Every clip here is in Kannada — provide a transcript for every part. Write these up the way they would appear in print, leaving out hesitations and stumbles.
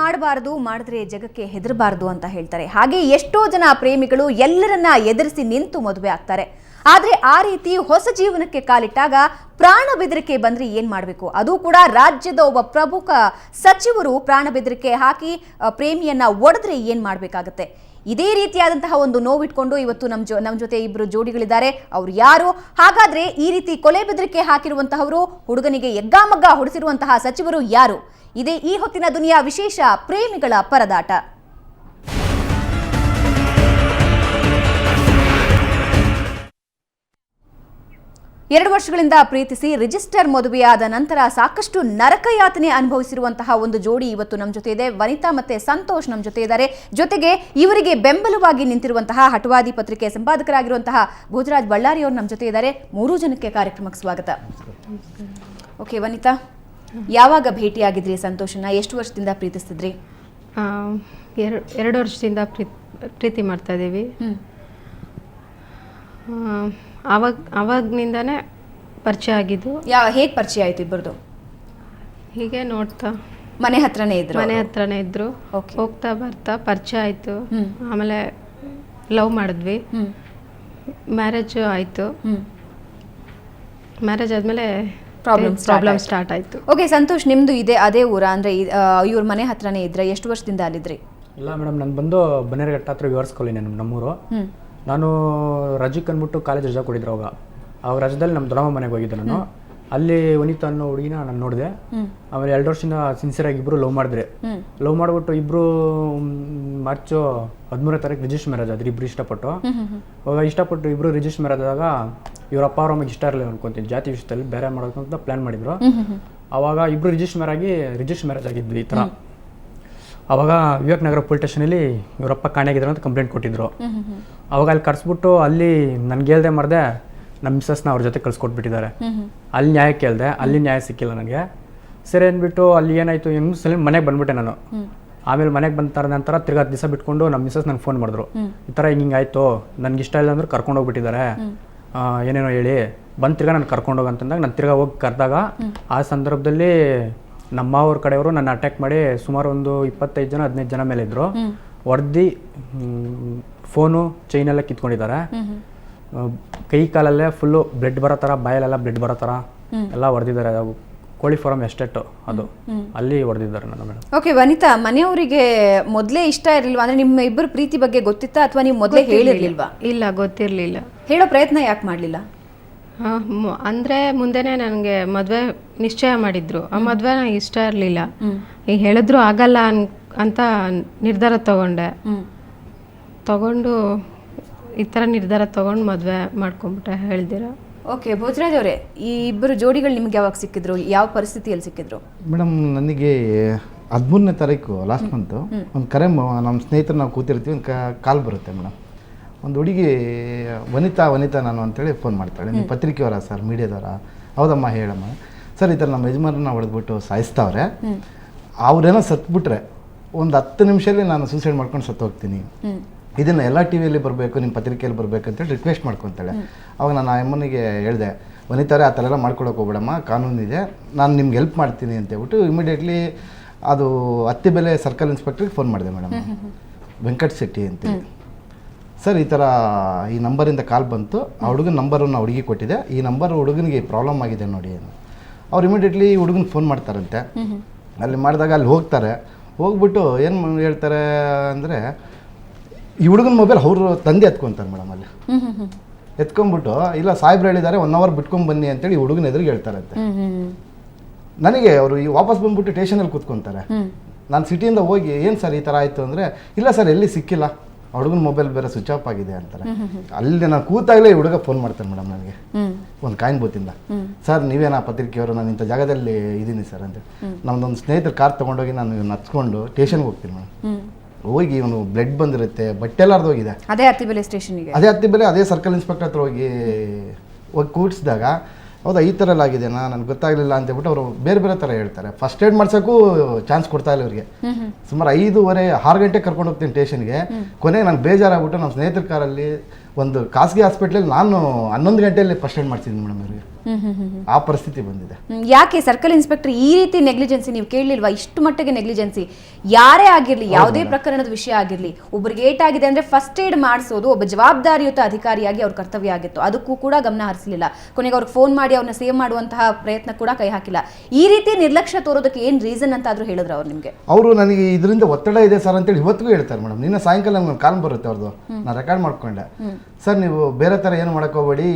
ಮಾಡಬಾರದು, ಮಾಡಿದ್ರೆ ಜಗಕ್ಕೆ ಹೆದರಬಾರದು ಅಂತ ಹೇಳ್ತಾರೆ. ಹಾಗೆ ಎಷ್ಟೋ ಜನ ಪ್ರೇಮಿಗಳು ಎಲ್ಲರನ್ನ ಎದುರಿಸಿ ನಿಂತು ಮದುವೆ ಆಗ್ತಾರೆ. ಆದರೆ ಆ ರೀತಿ ಹೊಸ ಜೀವನಕ್ಕೆ ಕಾಲಿಟ್ಟಾಗ ಪ್ರಾಣ ಬೆದರಿಕೆ ಬಂದ್ರೆ ಏನ್ ಮಾಡಬೇಕು? ಅದು ಕೂಡ ರಾಜ್ಯದ ಒಬ್ಬ ಪ್ರಮುಖ ಸಚಿವರು ಪ್ರಾಣ ಬೆದರಿಕೆ ಹಾಕಿ ಪ್ರೇಮಿಯನ್ನ ಒಡೆದ್ರೆ ಏನ್ ಮಾಡಬೇಕಾಗುತ್ತೆ? ಇದೇ ರೀತಿಯಾದಂತಹ ಒಂದು ನೋವಿಟ್ಕೊಂಡು ಇವತ್ತು ನಮ್ಮ ಜೊತೆ ಇಬ್ಬರು ಜೋಡಿಗಳಿದ್ದಾರೆ. ಅವರು ಯಾರು? ಹಾಗಾದ್ರೆ ಈ ರೀತಿ ಕೊಲೆ ಬೆದರಿಕೆ ಹಾಕಿರುವಂತಹವರು, ಹುಡುಗನಿಗೆ ಎಗ್ಗಾಮಗ್ಗ ಹೊಡೆಸಿರುವಂತಹ ಸಚಿವರು ಯಾರು? ಇದೇ ಈ ಹೊತ್ತಿನ ದುನಿಯಾ ವಿಶೇಷ ಪ್ರೇಮಿಗಳ ಪರದಾಟ. ಎರಡು ವರ್ಷಗಳಿಂದ ಪ್ರೀತಿಸಿ ರಿಜಿಸ್ಟರ್ ಮದುವೆಯಾದ ನಂತರ ಸಾಕಷ್ಟು ನರಕಯಾತನೆ ಅನುಭವಿಸಿರುವಂತಹ ಒಂದು ಜೋಡಿ ಇವತ್ತು ನಮ್ಮ ಜೊತೆ ಇದೆ. ವನಿತಾ ಮತ್ತೆ ಸಂತೋಷ್ ನಮ್ಮ ಜೊತೆ ಇದ್ದಾರೆ. ಜೊತೆಗೆ ಇವರಿಗೆ ಬೆಂಬಲವಾಗಿ ನಿಂತಿರುವಂತಹ ಹಟವಾದಿ ಪತ್ರಿಕೆ ಸಂಪಾದಕರಾಗಿರುವಂತಹ ಭೋಜರಾಜ್ ಬಳ್ಳಾರಿ ಅವರು ನಮ್ಮ ಜೊತೆ ಇದ್ದಾರೆ. ಮೂರೂ ಜನಕ್ಕೆ ಕಾರ್ಯಕ್ರಮಕ್ಕೆ ಸ್ವಾಗತ. ಓಕೆ ವನಿತಾ, ಯಾವಾಗ ಭೇಟಿಯಾಗಿದ್ರಿ ಸಂತೋಷನ? ಎಷ್ಟು ವರ್ಷದಿಂದ ಪ್ರೀತಿಸ್ತಿದ್ರಿ? 2 ವರ್ಷದಿಂದ ಪ್ರೀತಿ ಮಾಡ್ತಾ ಇದ್ದೀವಿ. ಆವಾಗ್ನಿಂದಾನೇ ಪರಿಚಯ ಆಗಿದ್ದು. ಹೇಗೆ ಪರಿಚಯ ಆಯ್ತು ಇಬ್ಬರದು? ಹೀಗೆ ನೋಡ್ತಾ ಮನೆ ಹತ್ರನೇ ಇದ್ರು. ಹೋಗ್ತಾ ಬರ್ತಾ ಪರಿಚಯ ಆಯ್ತು. ಆಮೇಲೆ ಲವ್ ಮಾಡಿದ್ವಿ. ಮ್ಯಾರೇಜ್ ಆಯ್ತು. ಮ್ಯಾರೇಜ್ ಆದ್ಮೇಲೆ ಪ್ರಾಬ್ಲಮ್ ಸ್ಟಾರ್ಟ್ ಆಯ್ತು. ಓಕೆ ಸಂತೋಷ್, ನಿಮ್ದು ಅದೇ ಊರ? ಅಂದ್ರೆ ಇವ್ರ ಮನೆ ಹತ್ರನೇ ಇದ್ರೆ ಎಷ್ಟು ವರ್ಷದಿಂದ ಅಲ್ಲಿದ್ರಿ? ಇಲ್ಲ ಮೇಡಮ್, ನಾನು ಬಂದು ಬನ್ನೇರಘಟ್ಟ ಹತ್ರ ವಿವರ್ಸ್ ಕಾಲೋನಿ ನಮ್ಮೂರು. ನಾನು ರಜಕ್ಕೆ ಅಂದ್ಬಿಟ್ಟು ಕಾಲೇಜ್ ರಜಾ ಕೊಟ್ಟಿದ್ರು. ಅವಾಗ ರಜದಲ್ಲಿ ನಮ್ಮ ದೊಡ್ಡಮ್ಮ ಮನೆಗೆ ಹೋಗಿದ್ದೆ ನಾನು. ಅಲ್ಲಿ ವನಿತಾ ಅನ್ನೋ ಹುಡುಗಿನ ನಾನು ನೋಡಿದೆ. ಆಮೇಲೆ 2 ವರ್ಷದಿಂದ ಸಿನ್ಸಿಯರ್ ಆಗಿ ಇಬ್ರು ಲವ್ ಮಾಡಿದ್ರೆ. ಲವ್ ಮಾಡ್ಬಿಟ್ಟು ಇಬ್ರು ಮಾರ್ಚ್ 13ನೇ ತಾರೀಕು ರಿಜಿಸ್ಟರ್ ಮ್ಯಾರೇಜ್ ಆದ್ರೆ ಇಬ್ರು ಇಷ್ಟಪಟ್ಟು. ಅವಾಗ ಇಷ್ಟಪಟ್ಟು ಇಬ್ರು ರಿಜಿಸ್ಟರ್ ಮ್ಯಾರೇಜ್ ಆದಾಗ ಇವ್ರ ಅಪ್ಪ ಅವ್ರ ಅಮ್ಮಗೆ ಇಷ್ಟ ಇರಲಿಲ್ಲ ಅನ್ಕೊಂತೀನಿ. ಜಾತಿ ವಿಷಯದಲ್ಲಿ ಬೇರೆ ಮಾಡೋದು ಅಂತ ಪ್ಲಾನ್ ಮಾಡಿದ್ರು. ಅವಾಗ ಇಬ್ರು ರಿಜಿಸ್ಟರ್ ಮ್ಯಾರೇಜ್ ಆಗಿದ್ವಿ ಈ ಥರ. ಅವಾಗ ವಿವೇಕನಗರ ಪೊಲೀಸ್ ಸ್ಟೇಷನಲ್ಲಿ ಇವರಪ್ಪ ಕಾಣೆಯಾಗಿದ್ರು ಅಂತ ಕಂಪ್ಲೇಂಟ್ ಕೊಟ್ಟಿದ್ರು. ಅವಾಗ ಅಲ್ಲಿ ಕರ್ಸ್ಬಿಟ್ಟು ಅಲ್ಲಿ ನನಗೆ ಹೇಳ್ದೆ ಮರ್ದೆ ನಮ್ಮ ಮಿಸ್ಸಸ್ನ ಅವ್ರ ಜೊತೆ ಕಳ್ಸಿಕೊಟ್ಬಿಟ್ಟಿದ್ದಾರೆ. ಅಲ್ಲಿ ನ್ಯಾಯ ಕೇಳಿದೆ, ಅಲ್ಲಿ ನ್ಯಾಯ ಸಿಕ್ಕಿಲ್ಲ ನನಗೆ. ಸರಿ ಅಂದ್ಬಿಟ್ಟು ಅಲ್ಲಿ ಏನಾಯಿತು, ಹೆಂಗ್ ಮನೆಗೆ ಬಂದ್ಬಿಟ್ಟೆ ನಾನು. ಆಮೇಲೆ ಮನೆಗೆ ಬಂದ ನಂತರ ತಿರ್ಗಾ ದಿವಸ ಬಿಟ್ಕೊಂಡು ನಮ್ಮ ಮಿಸ್ಸಸ್ ನಂಗೆ ಫೋನ್ ಮಾಡಿದ್ರು. ಈ ಥರ ಹಿಂಗಾಯ್ತು, ನನಗೆ ಇಷ್ಟ ಇಲ್ಲ ಅಂದ್ರೆ ಕರ್ಕೊಂಡೋಗ್ಬಿಟ್ಟಿದ್ದಾರೆ, ಏನೇನೋ ಹೇಳಿ ಬಂದು ತಿರ್ಗಾ ನಾನು ಕರ್ಕೊಂಡೋಗಂತಂದಾಗ ನಾನು ತಿರ್ಗಾ ಹೋಗಿ ಕರೆದಾಗ ಆ ಸಂದರ್ಭದಲ್ಲಿ ನಮ್ಮ ಅವ್ರ ಕಡೆಯವರು ನನ್ನ ಅಟ್ಯಾಕ್ ಮಾಡಿ ಸುಮಾರು ಒಂದು 25 ಜನ 15 ಜನ ಮೇಲೆ ಇದ್ರು. ಹೊಡೆದು ಫೋನು ಚೈನೆಲ್ಲ ಕಿತ್ಕೊಂಡಿದ್ದಾರೆ. ಕೈ ಕಾಲಲ್ಲೇ ಫುಲ್ಲು ಬ್ಲಡ್ ಬರೋ ಥರ, ಬಾಯಲ್ಲೆಲ್ಲ ಬ್ಲಡ್ ಬರೋ ಥರ ಎಲ್ಲ ಹೊಡೆದಿದ್ದಾರೆ. ಕೋಳಿ ಫಾರಂ ಎಸ್ಟೇಟ್ ಅದು, ಅಲ್ಲಿ ಹೊಡೆದಿದ್ದಾರೆ ನನ್ನ ಮೇಡಮ್. ಓಕೆ ವನಿತಾ, ಮನೆಯವರಿಗೆ ಮೊದಲೇ ಇಷ್ಟ ಇರಲಿಲ್ವಾ? ಅಂದ್ರೆ ನಿಮ್ಮ ಇಬ್ಬರು ಪ್ರೀತಿ ಬಗ್ಗೆ ಗೊತ್ತಿತ್ತಾ ಅಥವಾ ನೀವು ಮೊದಲೇ ಹೇಳಿರ್ಲಿಲ್ವಾ? ಇಲ್ಲ, ಗೊತ್ತಿರಲಿಲ್ಲ. ಹೇಳೋ ಪ್ರಯತ್ನ ಯಾಕೆ ಮಾಡಲಿಲ್ಲ? ಅಂದರೆ ಮುಂದೆನೇ ನನಗೆ ಮದುವೆ ನಿಶ್ಚಯ ಮಾಡಿದ್ರು. ಆ ಮದುವೆ ನನಗೆ ಇಷ್ಟ ಇರಲಿಲ್ಲ. ಈಗ ಹೇಳಿದ್ರು ಆಗಲ್ಲ ಅಂತ ನಿರ್ಧಾರ ತಗೊಂಡು ಈ ಥರ ನಿರ್ಧಾರ ತಗೊಂಡು ಮದುವೆ ಮಾಡ್ಕೊಂಬಿಟ್ಟೆ ಹೇಳ್ದಿರ. ಓಕೆ ಭೋಜರಾಜ್ ಅವರೇ, ಈ ಇಬ್ಬರು ಜೋಡಿಗಳು ನಿಮ್ಗೆ ಯಾವಾಗ ಸಿಕ್ಕಿದ್ರು? ಯಾವ ಪರಿಸ್ಥಿತಿಯಲ್ಲಿ ಸಿಕ್ಕಿದ್ರು? ಮೇಡಮ್, ನನಗೆ 13ನೇ ತಾರೀಕು ಲಾಸ್ಟ್ ಮಂತು ಒಂದು ಕರೆ, ನಮ್ಮ ಸ್ನೇಹಿತರು ನಾವು ಕೂತಿರ್ತೀವಿ, ಒಂದು ಕಾಲ್ ಬರುತ್ತೆ ಮೇಡಮ್. ಒಂದು ಹುಡುಗಿ ವನಿತಾ ನಾನು ಅಂತೇಳಿ ಫೋನ್ ಮಾಡ್ತಾಳೆ. ನೀವು ಪತ್ರಿಕೆಯವರ ಸರ್, ಮೀಡಿಯಾದವರ? ಹೌದಮ್ಮ ಹೇಳಮ್ಮ. ಸರ್ ಈ ಥರ ನಮ್ಮ ಯಜಮಾನರನ್ನ ಹೊಡೆದ್ಬಿಟ್ಟು ಸಾಯಿಸ್ತಾವ್ರೆ, ಅವ್ರೇನೋ ಸತ್ಬಿಟ್ರೆ ಒಂದು 10 ನಿಮಿಷದಲ್ಲಿ ನಾನು ಸೂಸೈಡ್ ಮಾಡ್ಕೊಂಡು ಸತ್ತು ಹೋಗ್ತೀನಿ, ಇದನ್ನು ಎಲ್ಲ ಟಿ ವಿಯಲ್ಲಿ ಬರಬೇಕು, ನಿಮ್ಮ ಪತ್ರಿಕೆಯಲ್ಲಿ ಬರಬೇಕು ಅಂತೇಳಿ ರಿಕ್ವೆಸ್ಟ್ ಮಾಡ್ಕೊತಾಳೆ. ಅವಾಗ ನಾನು ಆ ಅಮ್ಮನಿಗೆ ಹೇಳಿದೆ, ವನಿತಾರೆ ಆ ಥರ ಎಲ್ಲ ಮಾಡ್ಕೊಳಕ್ಕೆ ಹೋಗ್ಬೇಡಮ್ಮ, ಕಾನೂನಿದೆ, ನಾನು ನಿಮ್ಗೆ ಹೆಲ್ಪ್ ಮಾಡ್ತೀನಿ ಅಂತ ಹೇಳ್ಬಿಟ್ಟು ಇಮಿಡಿಯೇಟ್ಲಿ ಅದು ಅತ್ತಿಬೆಲೆ ಸರ್ಕಲ್ ಇನ್ಸ್ಪೆಕ್ಟ್ರಿಗೆ ಫೋನ್ ಮಾಡಿದೆ ಮೇಡಮ್, ವೆಂಕಟ್ ಶೆಟ್ಟಿ ಅಂತೇಳಿ. ಸರ್ ಈ ಥರ ಈ ನಂಬರಿಂದ ಕಾಲ್ ಬಂತು, ಆ ಹುಡುಗನ ನಂಬರನ್ನು ಹುಡುಗಿ ಕೊಟ್ಟಿದೆ, ಈ ನಂಬರ್ ಹುಡುಗನಿಗೆ ಪ್ರಾಬ್ಲಮ್ ಆಗಿದೆ ನೋಡಿ ಅಂತ. ಅವ್ರು ಇಮಿಡಿಯೇಟ್ಲಿ ಹುಡುಗನ ಫೋನ್ ಮಾಡ್ತಾರಂತೆ. ಅಲ್ಲಿ ಮಾಡಿದಾಗ ಅಲ್ಲಿ ಹೋಗ್ಬಿಟ್ಟು ಏನು ಹೇಳ್ತಾರೆ ಅಂದರೆ, ಈ ಹುಡುಗನ ಮೊಬೈಲ್ ಅವರು ತಂದೆ ಎತ್ಕೊತಾರೆ ಮೇಡಮ್. ಅಲ್ಲಿ ಎತ್ಕೊಂಡ್ಬಿಟ್ಟು, ಇಲ್ಲ ಸಾಹೇಬ್ರು ಹೇಳಿದ್ದಾರೆ 1 ಅವರ್ ಬಿಟ್ಕೊಂಡು ಬನ್ನಿ ಅಂತೇಳಿ ಹುಡುಗನ ಎದುರಿಗೆ ಹೇಳ್ತಾರಂತೆ. ನನಗೆ ಅವರು ವಾಪಸ್ ಬಂದ್ಬಿಟ್ಟು ಸ್ಟೇಷನಲ್ಲಿ ಕೂತ್ಕೊತಾರೆ. ನಾನು ಸಿಟಿಯಿಂದ ಹೋಗಿ ಏನು ಸರ್ ಈ ಥರ ಆಯಿತು ಅಂದರೆ, ಇಲ್ಲ ಸರ್ ಎಲ್ಲಿ ಸಿಕ್ಕಿಲ್ಲ, ಹುಡುಗನ ಮೊಬೈಲ್ ಬೇರೆ ಸ್ವಿಚ್ ಆಫ್ ಆಗಿದೆ ಅಂತಾರೆ. ಅಲ್ಲಿ ನಾನು ಕೂತಾಗಲೇ ಈ ಹುಡುಗ ಫೋನ್ ಮಾಡ್ತಾನೆ ಮೇಡಮ್ ನನಗೆ, ಒಂದು ಕಾಯಿನ್ ಬೂತಿಂದ. ಸರ್ ನೀವೇನಾ ಪತ್ರಿಕೆಯವರು, ನಾನು ಇಂಥ ಜಾಗದಲ್ಲಿ ಇದ್ದೀನಿ ಸರ್ ಅಂತ. ನಮ್ಮದೊಂದು ಸ್ನೇಹಿತರು ಕಾರ್ ತೊಗೊಂಡೋಗಿ ನಾನು ಇವನ್ನ ಹತ್ಕೊಂಡು ಸ್ಟೇಷನ್ಗೆ ಹೋಗ್ತೀನಿ ಮೇಡಮ್. ಹೋಗಿ ಇವನು ಬ್ಲಡ್ ಬಂದಿರುತ್ತೆ, ಬಟ್ಟೆ ಎಲ್ಲಾರ್ದು ಹೋಗಿದೆ. ಅದೇ ಅತ್ತಿಬೆಲೆ ಸ್ಟೇಷನ್ಗೆ, ಅದೇ ಸರ್ಕಲ್ ಇನ್ಸ್ಪೆಕ್ಟರ್ ಹತ್ರ ಹೋಗಿ ಕೂಡಿಸಿದಾಗ, ಹೌದಾ ಈ ಥರ ಎಲ್ಲ ಆಗಿದೆನಾ, ನನಗೆ ಗೊತ್ತಾಗಲಿಲ್ಲ ಅಂತ ಹೇಳ್ಬಿಟ್ಟು ಅವರು ಬೇರೆ ಥರ ಹೇಳ್ತಾರೆ. ಫಸ್ಟ್ ಏಡ್ ಮಾಡ್ಸೋಕ್ಕೂ ಚಾನ್ಸ್ ಕೊಡ್ತಾ ಇಲ್ಲ ಅವ್ರಿಗೆ. ಸುಮಾರು 5:30-6 ಗಂಟೆಗೆ ಕರ್ಕೊಂಡು ಹೋಗ್ತೀನಿ ಸ್ಟೇಷನ್ಗೆ. ಕೊನೆಗೆ ನಾನು ಬೇಜಾರಾಗ್ಬಿಟ್ಟು ನಮ್ಮ ಸ್ನೇಹಿತರ ಕಾರಲ್ಲಿ ಒಂದು ಖಾಸಗಿ ಹಾಸ್ಪಿಟ್ಲಲ್ಲಿ ನಾನು 11 ಗಂಟೆಯಲ್ಲಿ ಫಸ್ಟ್ ಏಡ್ ಮಾಡ್ತಿದ್ದೀನಿ ಮೇಡಮ್ ಇವ್ರಿಗೆ. ಆ ಪರಿಸ್ಥಿತಿ ಬಂದಿದೆ. ಯಾಕೆ ಸರ್ಕಲ್ ಇನ್ಸ್ಪೆಕ್ಟರ್ ಈ ರೀತಿ ನೆಗ್ಲಿಜೆನ್ಸಿ ನೀವು ಕೇಳಲಿಲ್ವಾ? ಇಷ್ಟು ಮಟ್ಟಿಗೆ ನೆಗ್ಲಿಜೆನ್ಸಿ ಯಾರೇ ಆಗಿರ್ಲಿ, ಯಾವುದೇ ಪ್ರಕರಣದ ವಿಷಯ ಆಗಿರ್ಲಿ, ಒಬ್ಬರಿಗೆ ಏಟಾಗಿದೆ ಅಂದ್ರೆ ಫಸ್ಟ್ ಏಡ್ ಮಾಡಿಸೋದು ಒಬ್ಬ ಜವಾಬ್ದಾರಿಯುತ ಅಧಿಕಾರಿಯಾಗಿ ಅವ್ರ ಕರ್ತವ್ಯ ಆಗಿತ್ತು. ಅದಕ್ಕೂ ಕೂಡ ಗಮನ ಹರಿಸಲಿಲ್ಲ. ಕೊನೆಗೆ ಅವ್ರಿಗೆ ಫೋನ್ ಮಾಡಿ ಅವ್ರನ್ನ ಸೇವ್ ಮಾಡುವಂತಹ ಪ್ರಯತ್ನ ಕೂಡ ಕೈ ಹಾಕಿಲ್ಲ. ಈ ರೀತಿ ನಿರ್ಲಕ್ಷ್ಯ ತೋರೋದಕ್ಕೆ ಏನ್ ರೀಸನ್ ಅಂತ ಆದ್ರೂ ಹೇಳಿದ್ರು ಅವ್ರು ನಿಮ್ಗೆ? ಅವರು ನನಗೆ ಇದರಿಂದ ಒತ್ತಡ ಇದೆ ಸರ್ ಅಂತೇಳಿ ಇವತ್ತಿಗೂ ಹೇಳ್ತಾರೆ ಮೇಡಮ್. ನಿನ್ನ ಸಾಯಂಕಾಲ ನಮ್ಗೆ ಕಾಲ್ ಬರುತ್ತೆ ಅವ್ರದ್ದು, ನಾನು ರೆಕಾರ್ಡ್ ಮಾಡ್ಕೊಂಡೆ. ಸರ್ ನೀವು ಬೇರೆ ತರ ಏನು ಮಾಡಕ್ ಹೋಗ್ಬೇಡಿ,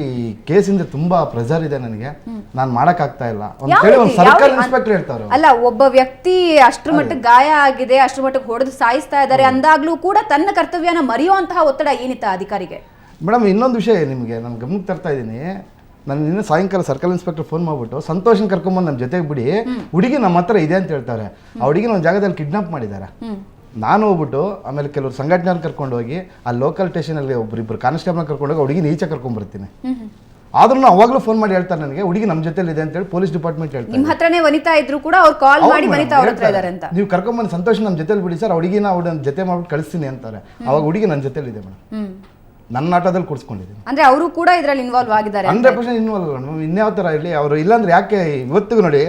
ಕೇಸಿಂದ ತುಂಬಾ ಪ್ರೆಷರ್ ಇದೆ ನನಗೆ, ನಾನು ಮಾಡಕ್ ಆಗ್ತಾ ಇಲ್ಲ ಒಂದು ಸರ್ಕಲ್ ಇನ್ಸ್ಪೆಕ್ಟರ್ ಹೇಳ್ತಾರೆ. ಅಲ್ಲ, ಒಬ್ಬ ವ್ಯಕ್ತಿ ಅಷ್ಟ್ರ ಮಟ್ಟಿಗೆ ಗಾಯ ಆಗಿದೆ, ಅಷ್ಟ್ರ ಮಟ್ಟಿಗೆ ಹೊಡೆದು ಸಾಯಿಸ್ತಾ ಇದ್ದಾರೆ ಅಂದಾಗ್ಲೂ ಕೂಡ ತನ್ನ ಕರ್ತವ್ಯನ ಮರೆಯುವಂತಹ ಒತ್ತಡ ಏನಿತ್ತ ಅಧಿಕಾರಿಗೆ? ಮೇಡಮ್, ಇನ್ನೊಂದು ವಿಷಯ ನಿಮಗೆ ನಾನು ಗಮನಕ್ಕೆ ತರ್ತಾ ಇದ್ದೀನಿ. ನಾನು ನಿನ್ನೆ ಸಾಯಂಕಾಲ ಸರ್ಕಲ್ ಇನ್ಸ್ಪೆಕ್ಟರ್ ಫೋನ್ ಮಾಡ್ಬಿಟ್ಟು ಸಂತೋಷನ್ ಕರ್ಕೊಂಬಂದು ನಮ್ಮ ಜೊತೆಗೆ ಬಿಡಿ, ಹುಡುಗಿ ನಮ್ಮ ಹತ್ರ ಇದೆ ಅಂತ ಹೇಳ್ತಾರೆ. ಆ ಹುಡುಗಿನ ಒಂದು ಜಾಗದಲ್ಲಿ ಕಿಡ್ನಾಪ್ ಮಾಡಿದ್ದಾರೆ. ನಾನು ಹೋಗ್ಬಿಟ್ಟು ಆಮೇಲೆ ಕೆಲವರು ಸಂಘಟನೆಯವ್ರನ್ನ ಕರ್ಕೊಂಡು ಹೋಗಿ ಆ ಲೋಕಲ್ ಸ್ಟೇಷನಲ್ಲಿ ಒಬ್ಬರಿಬ್ಬರು ಕಾನ್ಸ್ಟೇಬಲ್ ಕರ್ಕೊಂಡೋಗಿ ಹುಡುಗಿನ ಈಚೆ ಕರ್ಕೊಂಡ್ಬರ್ತೀನಿ. ಆದ್ರೂ ಅವಾಗಲೂ ಫೋನ್ ಮಾಡಿ ಹೇಳ್ತಾರೆ ನನಗೆ ಹುಡುಗಿ ನಮ್ಮ ಜೊತೆಲಿ ಇದೆ ಅಂತ ಹೇಳಿ ಪೊಲೀಸ್ ಡಿಪಾರ್ಟ್ಮೆಂಟ್ ಹೇಳ್ತಾರೆ. ನಿಮ್ಮ ಹತ್ರನೇ ವನಿತಾ ಇದ್ರು ಕೂಡ ಅವ್ರು ಕಾಲ್ ಮಾಡಿ ವನಿತಾ ಅವ್ರ ಹತ್ರ ಇದ್ದಾರೆ ಅಂತ, ನೀವು ಕರ್ಕೊಂಡ್ಬಂದು ಸಂತೋಷ್ ನಮ್ಮ ಜೊತೆಲಿ ಬಿಡಿ ಸರ್, ಹುಡುಗಿನ ಅವ್ರ ಜೊತೆ ಮಾಡ್ಬಿಟ್ಟು ಕಳಿಸ್ತೀನಿ ಅಂತಾರೆ. ಅವಾಗ ಹುಡುಗಿ ನನ್ನ ಜೊತೆಲಿ ಇದೆ ಮೇಡಮ್, ನನ್ನ ಆಟೋದಲ್ಲಿ ಕೂರಿಸ್ಕೊಂಡಿದ್ದೀನಿ. ಅಂದ್ರೆ ಅವರು ಕೂಡ ಇದ್ರಲ್ಲಿ ಇನ್ವಾಲ್ವ್ ಆಗಿದ್ದಾರೆ? 100% ಇನ್ವಾಲ್ವ್. ಇನ್ಯಾವ ಥರ ಇರಲಿ ಅವರು, ಇಲ್ಲಾಂದ್ರೆ ಯಾಕೆ ಇವತ್ತಿಗೂ ನೋಡಿ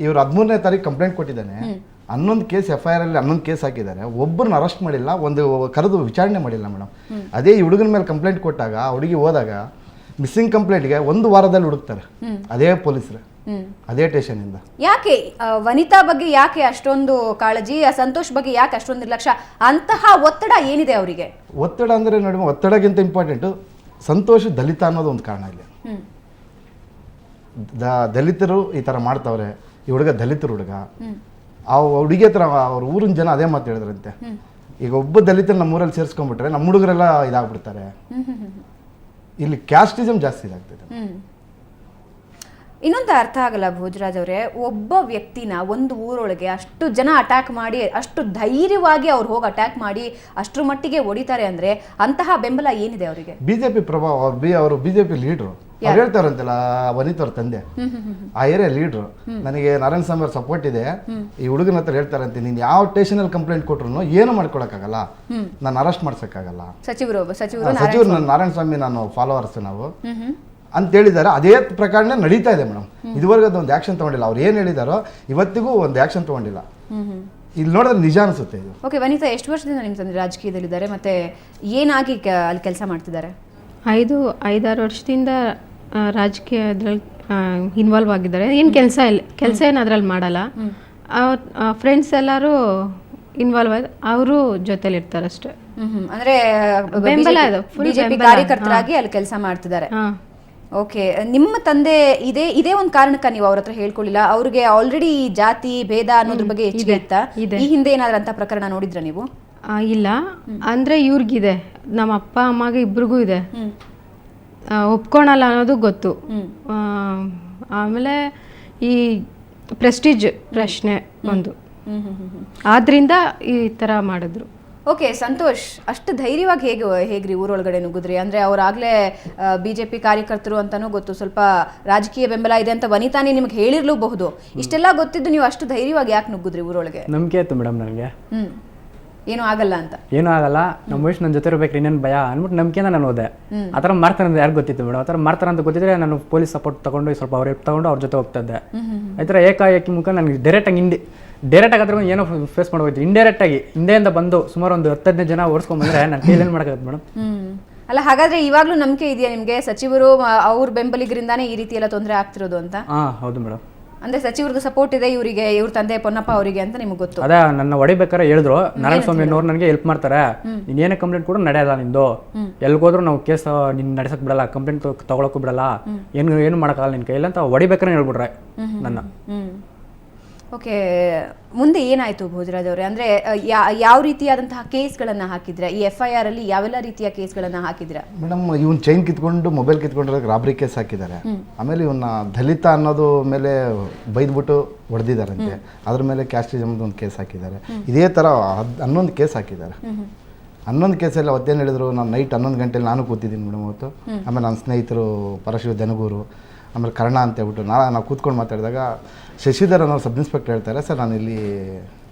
ಇವರು 13ನೇ ತಾರೀಕು ಕಂಪ್ಲೇಂಟ್ ಕೊಟ್ಟಿದ್ದಾನೆ, 11 ಕೇಸ್ FIR ಅಲ್ಲಿ 11 ಕೇಸ್ ಹಾಕಿದ್ದಾರೆ, ಒಬ್ಬರನ್ನ ಅರೆಸ್ಟ್ ಮಾಡಿಲ್ಲ, ಒಂದು ಕರೆದು ವಿಚಾರಣೆ ಮಾಡಿಲ್ಲ ಮೇಡಮ್. ಅದೇ ಈ ಹುಡುಗನ ಮೇಲೆ ಕಂಪ್ಲೇಂಟ್ ಕೊಟ್ಟಾಗ ಹುಡುಗಿ ಹೋದಾಗ ಮಿಸ್ಸಿಂಗ್ ಕಂಪ್ಲೇಂಟ್ಗೆ 1 ವಾರದಲ್ಲಿ ಹುಡುಕ್ತಾರೆ ಅದೇ ಪೊಲೀಸರು, ಅದೇ ಸ್ಟೇಷನಿಂದ. ಯಾಕೆ ವನಿತಾ ಬಗ್ಗೆ ಯಾಕೆ ಅಷ್ಟೊಂದು ಕಾಳಜಿ, ಸಂತೋಷ್ ಬಗ್ಗೆ ಯಾಕೆ ಅಷ್ಟೊಂದು ನಿರ್ಲಕ್ಷ್ಯ? ಅಂತಹ ಒತ್ತಡ ಏನಿದೆ ಅವರಿಗೆ? ಒತ್ತಡ ಅಂದ್ರೆ ನೋಡಿ, ಒತ್ತಡಕ್ಕಿಂತ ಇಂಪಾರ್ಟೆಂಟು ಸಂತೋಷ್ ದಲಿತ ಅನ್ನೋದು ಒಂದು ಕಾರಣ ಇಲ್ಲ. ದಲಿತರು ಈ ಥರ ಮಾಡ್ತಾವ್ರೆ, ಈ ಹುಡುಗ ದಲಿತರು ಹುಡುಗ. ಆ ಹುಡುಗಿ ಹತ್ರ ಅವ್ರ ಊರಿನ ಜನ ಅದೇ ಮಾತು ಹೇಳಿದ್ರಂತೆ, ಈಗ ಒಬ್ಬ ದಲಿತರು ನಮ್ಮೂರಲ್ಲಿ ಸೇರಿಸ್ಕೊಂಡ್ಬಿಟ್ರೆ ನಮ್ಮ ಹುಡುಗರೆಲ್ಲ ಇದಾಗ್ಬಿಡ್ತಾರೆ. ಇಲ್ಲಿ ಕ್ಯಾಸ್ಟಿಸಮ್ ಜಾಸ್ತಿ ಇದಾಗ್ತದೆ. ಇನ್ನೊಂದು ಅರ್ಥ ಆಗಲ್ಲ ಭೋಜರಾಜ್ ಅವರೇ, ಒಬ್ಬ ವ್ಯಕ್ತಿನ ಒಂದು ಊರೊಳಗೆ ಅಷ್ಟು ಜನ ಅಟ್ಯಾಕ್ ಮಾಡಿ, ಅಷ್ಟು ಧೈರ್ಯವಾಗಿ ಅವ್ರು ಹೋಗಿ ಅಟ್ಯಾಕ್ ಮಾಡಿ ಅಷ್ಟ್ರ ಮಟ್ಟಿಗೆ ಹೊಡಿತಾರೆ ಅಂದ್ರೆ ಅಂತಹ ಬೆಂಬಲ ಏನಿದೆ ಅವರಿಗೆ? ಬಿಜೆಪಿ ಪ್ರಭಾವ. ಅವರು ಬಿಜೆಪಿ ಲೀಡ್ರು. ಅವ್ರು ಹೇಳ್ತಾರಂತಲ್ಲ ವನಿತಾ ಅವ್ರ ತಂದೆ, ಆ ಏರಿಯಾ ಲೀಡ್ರು. ನನಗೆ ನಾರಾಯಣ ಸ್ವಾಮಿ ಅವ್ರ ಸಪೋರ್ಟ್ ಇದೆ. ಈ ಹುಡುಗನ ಹತ್ರ ಹೇಳ್ತಾರಂತೆ, ನೀನ್ ಯಾವ ಸ್ಟೇಷನಲ್ಲಿ ಕಂಪ್ಲೇಂಟ್ ಕೊಟ್ರು ಏನು ಮಾಡ್ಕೊಳಕ್ಕಾಗಲ್ಲ, ನಾನು ಅರೆಸ್ಟ್ ಮಾಡ್ಸಕ್ಕಾಗಲ್ಲ. ಸಚಿವರು ನಾರಾಯಣ ಸ್ವಾಮಿ ನಾನು ಫಾಲೋವರ್ಸ್ ನಾವು ಅಂತ ಹೇಳಿದ್ದಾರೆ. ಅದೇ ಪ್ರಕಾರನೇ ನಡೀತಾ ಇದೆ ಮೇಡಮ್. ಇದುವರೆಗೂ ಅದೊಂದು ಆಕ್ಷನ್ ತಗೊಂಡಿಲ್ಲ. ಅವ್ರು ಏನು ಹೇಳಿದಾರೋ ಇವತ್ತಿಗೂ ಒಂದು ಆಕ್ಷನ್ ತಗೊಂಡಿಲ್ಲ. ಇಲ್ಲಿ ನೋಡಿದ್ರೆ ನಿಜ ಅನಿಸುತ್ತೆ ಇದು. ಓಕೆ, ವನಿತಾ ಎಷ್ಟು ವರ್ಷದಿಂದ ನಿಮ್ಮ ತಂದೆ ರಾಜಕೀಯದಲ್ಲಿದ್ದಾರೆ, ಮತ್ತೆ ಏನಾಗಿ ಅಲ್ಲಿ ಕೆಲಸ ಮಾಡ್ತಿದ್ದಾರೆ? 5-6 ವರ್ಷದಿಂದ ರಾಜಕೀಯದ್ರಲ್ಲಿ ಇನ್ವಾಲ್ವ್ ಆಗಿದ್ದಾರೆ. ಏನು ಕೆಲಸ ಏನು ಅದ್ರಲ್ಲಿ ಮಾಡಲ್ಲ. ಫ್ರೆಂಡ್ಸ್ ಎಲ್ಲರೂ ಇನ್ವಾಲ್ವ್ ಆಗಿ ಅವರು ಜೊತೆಲಿ ಇರ್ತಾರೆ ಅಷ್ಟೇ. ಅಂದ್ರೆ ಬೆಂಬಲ ಬಿಜೆಪಿ ಕಾರ್ಯಕರ್ತರಾಗಿ ಅಲ್ಲಿ ಕೆಲಸ ಮಾಡ್ತಿದ್ದಾರೆ. ಓಕೆ, ನಿಮ್ಮ ತಂದೆ ಇದೇ ಒಂದು ಕಾರಣಕ್ಕ ನೀವು ಅವ್ರ ಹತ್ರ ಹೇಳ್ಕೊಳ್ಳಿಲ್ಲ? ಅವ್ರಿಗೆ ಆಲ್ರೆಡಿ ಜಾತಿ ಭೇದ ಅನ್ನೋದ್ರ ಬಗ್ಗೆ ಹೆಚ್ಚಿಗೆ ಇತ್ತಾ? ಈ ಹಿಂದೆ ಏನಾದ್ರೂ ಅಂತ ಪ್ರಕರಣ ನೋಡಿದ್ರ ನೀವು? ಇಲ್ಲ, ಅಂದ್ರೆ ಇವ್ರಿಗಿದೆ, ನಮ್ಮ ಅಪ್ಪ ಅಮ್ಮಗೆ ಇಬ್ರಿಗೂ ಇದೆ. ಒಪ್ಕೊಳಲ್ಲ ಅನ್ನೋದು ಗೊತ್ತು. ಆಮೇಲೆ ಈ ಪ್ರೆಸ್ಟೀಜ್ ಪ್ರಶ್ನೆ ಒಂದು, ಆದ್ರಿಂದ ಈ ತರ ಮಾಡಿದ್ರು. ಓಕೆ, ಸಂತೋಷ್, ಅಷ್ಟು ಧೈರ್ಯವಾಗಿ ಹೇಗ್ರಿ ಊರೊಳಗಡೆ ನುಗ್ಗಿದ್ರಿ? ಅಂದ್ರೆ ಅವ್ರಾಗ್ಲೇ ಬಿಜೆಪಿ ಕಾರ್ಯಕರ್ತರು ಅಂತಾನೂ ಗೊತ್ತು, ಸ್ವಲ್ಪ ರಾಜಕೀಯ ಬೆಂಬಲ ಇದೆ ಅಂತ ವನಿತಾನೇ ನಿಮ್ಗೆ ಹೇಳಿರ್ಲೂಬಹುದು. ಇಷ್ಟೆಲ್ಲ ಗೊತ್ತಿದ್ದು ನೀವು ಅಷ್ಟು ಧೈರ್ಯವಾಗಿ ಯಾಕೆ ನುಗ್ಗಿದ್ರಿ ಊರೊಳಗೆ? ನಂಬಿಕೆ ಇತ್ತು ಮೇಡಮ್ ನನಗೆ, ಏನೂ ಆಗಲ್ಲ ಅಂತ. ಏನೂ ಆಗಲ್ಲ, ನಮ್ಮ ವಯಸ್ಸು ನನ್ನ ಜೊತೆ ಇರ್ಬೇಕು, ಇನ್ನೇನು ಭಯ ಅಂದ್ಬಿಟ್ಟು ನಂಬಿಕೆನ ನಾನು ಹೋದೆ. ಆ ಥರ ಮಾಡ್ತಾರೆ ಅಂತ ಯಾರು ಗೊತ್ತಿತ್ತು ಮೇಡಮ್? ಆ ಥರ ಮಾಡ್ತಾರೆ ಅಂತ ಗೊತ್ತಿದ್ರೆ ನಾನು ಪೊಲೀಸ್ ಸಪೋರ್ಟ್ ತಗೊಂಡು ಸ್ವಲ್ಪ ಅವ್ರ ತಗೊಂಡು ಅವ್ರ ಜೊತೆ ಹೋಗ್ತಾ ಇದ್ದೆ. ಈ ಥರ ಏಕಾಏಕಿ ಮುಖ ನನಗೆ ಡೈರೆಕ್ಟ್ ಆಗಾದ್ರೆ ಏನೋ ಫೇಸ್ ಮಾಡ್ಬೋಯ್ತು. ಇಂಡೈರೆಕ್ಟಾಗಿ ಹಿಂದೆಯಿಂದ ಬಂದು ಸುಮಾರು ಒಂದು 10-15 ಜನ ಓಡಿಸ್ಕೊಂಡ್ಬಂದ್ರೆ ನಾನು ಕೈಲೇನು ಮಾಡೋಕ್ಕಾಗತ್ತೆ ಮೇಡಮ್? ಅಲ್ಲ, ಹಾಗಾದ್ರೆ ಇವಾಗ್ಲೂ ನಂಬಿಕೆ ಇದೆಯಾ ನಿಮ್ಗೆ ಸಚಿವರು ಅವ್ರ ಬೆಂಬಲಿಗರಿಂದಾನೇ ಈ ರೀತಿ ಎಲ್ಲ ತೊಂದರೆ ಆಗ್ತಿರೋದು ಅಂತ? ಹೌದು ಮೇಡಮ್. ಅಂದ್ರೆ ಸಚಿವರದ್ದು ಸಪೋರ್ಟ್ ಇದೆ ಇವರಿಗೆ, ಇವ್ರ ತಂದೆ ಪೊನ್ನಪ್ಪ ಅವರಿಗೆ ಅಂತ ನಿಮ್ಗೆ ಗೊತ್ತು? ಅದೇ ನನ್ನ ಹೊಡಿಬೇಕಾರೆ ಹೇಳಿದ್ರು, ನಾರಾಯಣ ಸ್ವಾಮಿ ಅವ್ರು ನನಗೆ ಹೆಲ್ಪ್ ಮಾಡ್ತಾರೆ, ನೀನ್ ಏನೇ ಕಂಪ್ಲೇಂಟ್ ಕೂಡ ನಡೆಯಲ್ಲ ನಿಂದು, ಎಲ್ಗೋದ್ರು ನಾವು ಕೇಸ್ ನಿನ್ ನಡೆಸಕ್ ಬಿಡಲ್ಲ, ಕಂಪ್ಲೇಂಟ್ ತಗೊಳಕ್ಕೂ ಬಿಡಲ್ಲ, ಏನು ಮಾಡೋಕ್ಕಾಗಲ್ಲ ನಿನ್ ಕೈಯಲ್ಲಿ ಅಂತ ಹೊಡಿಬೇಕಾರೆ ಹೇಳ್ಬಿಟ್ರೆ ನನ್ನ. ಓಕೆ, ಮುಂದೆ ಏನಾಯ್ತು ಭೋಜರಾಜ್ ಅವರೇ? ಅಂದ್ರೆ ಯಾವ ರೀತಿಯಾದಂತಹ ಕೇಸ್ಗಳನ್ನ ಹಾಕಿದ್ರೆ, ಈ FIR ಅಲ್ಲಿ ಯಾವೆಲ್ಲ ರೀತಿಯ ಕೇಸ್ಗಳನ್ನ ಹಾಕಿದ್ರ? ಮೇಡಮ್, ಇವನ್ ಚೈನ್ ಕಿತ್ಕೊಂಡು ಮೊಬೈಲ್ ಕಿತ್ಕೊಂಡ್ರೆ ರಾಬ್ರಿ ಕೇಸ್ ಹಾಕಿದ್ದಾರೆ. ಆಮೇಲೆ ಇವನ್ನ ದಲಿತ ಅನ್ನೋದು ಮೇಲೆ ಬೈದ್ಬಿಟ್ಟು ಹೊಡೆದಿದ್ದಾರಂತೆ, ಅದ್ರ ಮೇಲೆ ಕ್ಯಾಸ್ಟಿಸಮ್ ಒಂದು ಕೇಸ್ ಹಾಕಿದ್ದಾರೆ. ಇದೇ ತರ 11 ಕೇಸ್ ಹಾಕಿದ್ದಾರೆ. 11 ಕೇಸಲ್ಲಿ ಅವತ್ತೇನು ಹೇಳಿದ್ರು, ನಾನು ನೈಟ್ 11 ಗಂಟೆಲಿ ನಾನು ಕೂತಿದ್ದೀನಿ ಮೇಡಮ್ ಅವತ್ತು. ಆಮೇಲೆ ನನ್ನ ಸ್ನೇಹಿತರು ಪರಶಿವ ದನಗೂರು, ಆಮೇಲೆ ಕರ್ಣ ಅಂತ ಹೇಳ್ಬಿಟ್ಟು ನಾವು ಕೂತ್ಕೊಂಡು ಮಾತಾಡಿದಾಗ ಶಶಿಧರ್ ಅನ್ನೋ ಸಬ್ ಇನ್ಸ್ಪೆಕ್ಟರ್ ಹೇಳ್ತಾರೆ, ಸರ್ ನಾನು ಇಲ್ಲಿ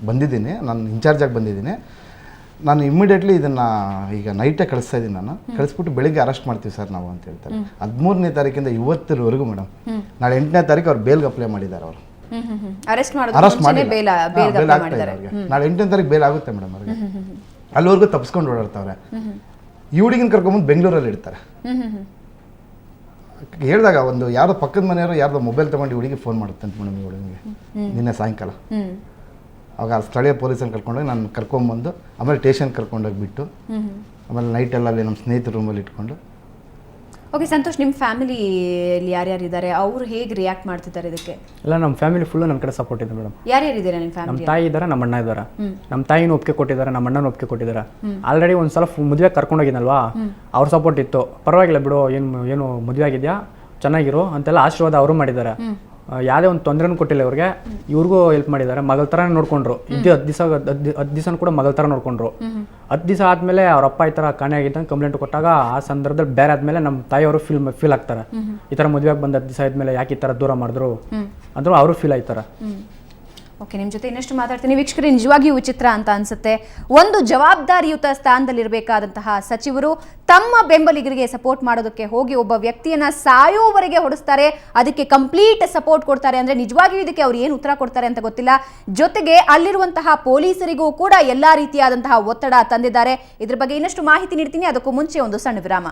ಬಂದಿದ್ದೀನಿ, ನಾನು ಇನ್ಚಾರ್ಜಾಗಿ ಬಂದಿದ್ದೀನಿ, ನಾನು ಇಮ್ಮಿಡಿಯೇಟ್ಲಿ ಇದನ್ನು ಈಗ ನೈಟೇ ಕಳಿಸ್ತಾ ಇದ್ದೀನಿ, ನಾನು ಕಳಿಸ್ಬಿಟ್ಟು ಬೆಳಿಗ್ಗೆ ಅರೆಸ್ಟ್ ಮಾಡ್ತೀವಿ ಸರ್ ನಾವು ಅಂತ ಹೇಳ್ತಾರೆ. 13ನೇ ತಾರೀಕಿಂದ ಇವತ್ತಿನವರೆಗೂ ಮೇಡಮ್, ನಾಳೆ 8ನೇ ತಾರೀಕು ಅವ್ರು ಬೇಲ್ಗೆ ಅಪ್ಲೈ ಮಾಡಿದ್ದಾರೆ. ಅವರು ಅರೆಸ್ಟ್ ಅರೆಸ್ಟ್ ಮಾಡಿ ಬೇಲ್ ಆಗ್ತಾ ಇದೆ ಅವ್ರಿಗೆ. ನಾಳೆ 8ನೇ ತಾರೀಕು ಬೇಲ್ ಆಗುತ್ತೆ ಮೇಡಮ್ ಅವ್ರಿಗೆ. ಅಲ್ಲಿವರೆಗೂ ತಪ್ಪಿಸ್ಕೊಂಡು ಓಡಾಡ್ತಾವ್ರೆ. ಈ ಹುಡುಗಿನ ಕರ್ಕೊಂಬಂದು ಬೆಂಗಳೂರಲ್ಲಿ ಇಡ್ತಾರೆ. ಹೇಳಿದಾಗ ಒಂದು ಯಾರೋ ಪಕ್ಕದ ಮನೆಯವರು ಯಾರ್ದೋ ಮೊಬೈಲ್ ತೊಗೊಂಡು ಹುಡುಗಿ ಫೋನ್ ಮಾಡುತ್ತೆ ಅಂತ ಮೇಡಮ್ ಈ ಹುಡುಗಿಗೆ ನಿನ್ನೆ ಸಾಯಂಕಾಲ. ಆವಾಗ ಸ್ಥಳೀಯ ಪೊಲೀಸನ್ನು ಕರ್ಕೊಂಡೋಗಿ ನಾನು ಕರ್ಕೊಂಬಂದು ಆಮೇಲೆ ಸ್ಟೇಷನ್ ಕರ್ಕೊಂಡೋಗಿ ಬಿಟ್ಟು ಆಮೇಲೆ ನೈಟೆಲ್ಲ ಅಲ್ಲಿ ನಮ್ಮ ಸ್ನೇಹಿತರ ರೂಮಲ್ಲಿ ಇಟ್ಕೊಂಡು. ಓಕೆ ಸಂತೋಷ್, ನಿಮ್ಮ ಫ್ಯಾಮಿಲಿಯಲ್ಲಿ ಯಾರ್ಯಾರು ಇದ್ದಾರೆ, ಅವರು ಹೇಗೆ ರಿಯಾಕ್ಟ್ ಮಾಡ್ತಿದ್ದಾರೆ ಇದಕ್ಕೆ? ಎಲ್ಲ ನಮ್ಮ ಫ್ಯಾಮಿಲಿ ಫುಲ್ಲು ನನ್ನ ಕಡೆ ಸಪೋರ್ಟ್ ಇದೆ ಮೇಡಮ್. ಯಾರ್ಯಾರು ಇದ್ದಾರೆ ನಿಮ್ಮ ನಮ್ಮ ಫ್ಯಾಮಿಲಿ? ತಾಯಿ ಇದ್ದಾರೆ, ನಮ್ಮ ಅಣ್ಣ ಇದ್ದಾರೆ. ನಮ್ಮ ತಾಯಿನೂ ಒಪ್ಪಿಗೆ ಕೊಟ್ಟಿದ್ದಾರೆ, ನಮ್ಮ ಅಣ್ಣನೂ ಒಪ್ಪಿಗೆ ಕೊಟ್ಟಿದ್ದಾರೆ. ಆಲ್ರೆಡಿ ಒಂದ್ಸಲ ಮದುವೆ ಕರ್ಕೊಂಡೋಗಿದ್ನಲ್ವಾ, ಅವ್ರ ಸಪೋರ್ಟ್ ಇತ್ತು. ಪರವಾಗಿಲ್ಲ ಬಿಡು, ಏನು ಮದುವೆ ಆಗಿದ್ಯಾ, ಚೆನ್ನಾಗಿರು ಅಂತೆಲ್ಲ ಆಶೀರ್ವಾದ ಅವರು ಮಾಡಿದ್ದಾರೆ. ಯಾವುದೇ ಒಂದು ತೊಂದರೆನೂ ಕೊಟ್ಟಿಲ್ಲ ಇವ್ರಿಗೆ. ಇವ್ರಿಗೂ ಹೆಲ್ಪ್ ಮಾಡಿದ್ದಾರೆ. ಮಗಳ ಥರ ನೋಡ್ಕೊಂಡ್ರು. 10 ದಿವಸ ಕೂಡ ಮಗಳ ಥರ ನೋಡ್ಕೊಂಡ್ರು. 10 ದಿವಸ ಆದಮೇಲೆ ಅವ್ರ ಅಪ್ಪ ಈ ಥರ ಕಾಣೆಯಾಗಿದ್ದಂಗೆ ಕಂಪ್ಲೇಂಟ್ ಕೊಟ್ಟಾಗ ಆ ಸಂದರ್ಭದಲ್ಲಿ ಬೇರೆ ಆದಮೇಲೆ ನಮ್ಮ ತಾಯಿಯವರು ಫೀಲ್ ಆಗ್ತಾರೆ. ಈ ಥರ ಮದುವೆಗೆ ಬಂದು 10 ದಿವಸ ಆದಮೇಲೆ ಯಾಕೆ ಈ ಥರ ದೂರ ಮಾಡಿದ್ರು ಅಂದರೂ ಅವರು ಫೀಲ್ ಆಯ್ತಾರೆ. ಓಕೆ, ನಿಮ್ಮ ಜೊತೆ ಇನ್ನಷ್ಟು ಮಾತಾಡ್ತೀನಿ. ವೀಕ್ಷಕರೇ, ನಿಜವಾಗಿಯೂ ವಿಚಿತ್ರ ಅಂತ ಅನ್ಸುತ್ತೆ. ಒಂದು ಜವಾಬ್ದಾರಿಯುತ ಸ್ಥಾನದಲ್ಲಿರಬೇಕಾದಂತಹ ಸಚಿವರು ತಮ್ಮ ಬೆಂಬಲಿಗರಿಗೆ ಸಪೋರ್ಟ್ ಮಾಡೋದಕ್ಕೆ ಹೋಗಿ ಒಬ್ಬ ವ್ಯಕ್ತಿಯನ್ನ ಸಾಯೋವರೆಗೆ ಹೊಡಿಸ್ತಾರೆ, ಅದಕ್ಕೆ ಕಂಪ್ಲೀಟ್ ಸಪೋರ್ಟ್ ಕೊಡ್ತಾರೆ. ಅಂದ್ರೆ ನಿಜವಾಗಿಯೂ ಇದಕ್ಕೆ ಅವ್ರು ಏನು ಉತ್ತರ ಕೊಡ್ತಾರೆ ಅಂತ ಗೊತ್ತಿಲ್ಲ. ಜೊತೆಗೆ ಅಲ್ಲಿರುವಂತಹ ಪೊಲೀಸರಿಗೂ ಕೂಡ ಎಲ್ಲಾ ರೀತಿಯಾದಂತಹ ಒತ್ತಡ ತಂದಿದ್ದಾರೆ. ಇದ್ರ ಬಗ್ಗೆ ಇನ್ನಷ್ಟು ಮಾಹಿತಿ ನೀಡ್ತೀನಿ. ಅದಕ್ಕೂ ಮುಂಚೆ ಒಂದು ಸಣ್ಣ ವಿರಾಮ.